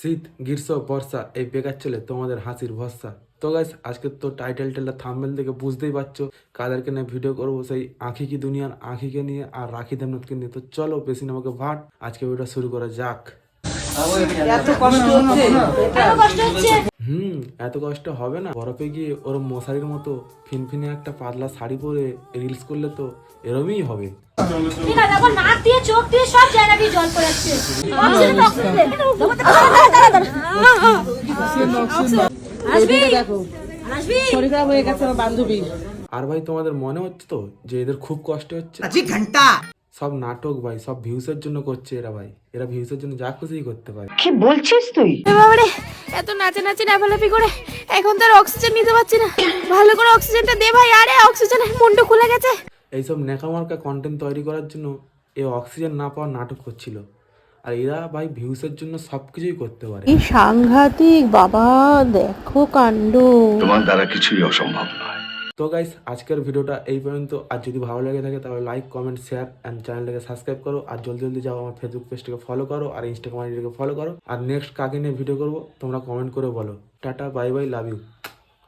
শীত গ্রীষ্ম বর্ষা এই বেকার চলে তোমাদের হাসির ভরসা। তো গাইস আজকে তো টাইটেল টেলার থাম্বনেল দেখে বুঝতেই পারছো কাদেরকে নিয়ে ভিডিও করবো, সেই আঁখি কি দুনিয়ার আঁখিকে নিয়ে আর রাখি দেবনাথকে নিয়ে। তো চলো বেশি না আমাকে ভাট, আজকে ভিডিওটা শুরু করা যাক। এত কষ্ট হচ্ছে, এত কষ্ট হচ্ছে। এত কষ্ট হবে না? বরফে গিয়ে ওর মশারির মতো ফিনফিনে একটা পাতলা শাড়ি পরে রিলস করলে তো এরমই হবে। ঠিক আছে, এখন নাক দিয়ে চোখ দিয়ে সব জায়গা দিয়ে জল পড়ে যাচ্ছে। আসবি আসবি শরীর খারাপ হয়ে গেছে আমার বান্ধবী। আর ভাই তোমাদের মনে হচ্ছে তো যে এদের খুব কষ্ট হচ্ছে? সব নাটক ভাই, সব ভিউসের জন্য করছে এরা ভাই। এরা ভিউসের জন্য যা খুশি করতে পারে। কি বলছিস তুই? বাবারে, এত নাচে নাচে লাফালাফি করে এখন তো আর অক্সিজেন নিতে পারছি না। ভালো করে অক্সিজেনটা দে ভাই। আরে অক্সিজেনের মুন্ডু খুলে গেছে। এইসব নেকামার্কা কন্টেন্ট তৈরি করার জন্য এ অক্সিজেন না পাওয়ার নাটক করছিল। আর এরা ভাই ভিউসের জন্য সবকিছুই করতে পারে। এই সাংঘাতিক বাবা, দেখো কাণ্ড। তোমার দ্বারা কিছুই অসম্ভব নয়। তো গাইস আজকের ভিডিওটা এই পর্যন্ত। আর যদি ভালো লেগে থাকে তাহলে লাইক কমেন্ট শেয়ার অ্যান্ড চ্যানেলটাকে সাবস্ক্রাইব করো। আর জলদি জলদি যাও আমার ফেসবুক পেজটাকে ফলো করো আর ইনস্টাগ্রাম আইডিটাকে ফলো করো। আর নেক্সট কাকে নিয়ে ভিডিও করবো তোমরা কমেন্ট করে বলো। Tata bye bye, love you.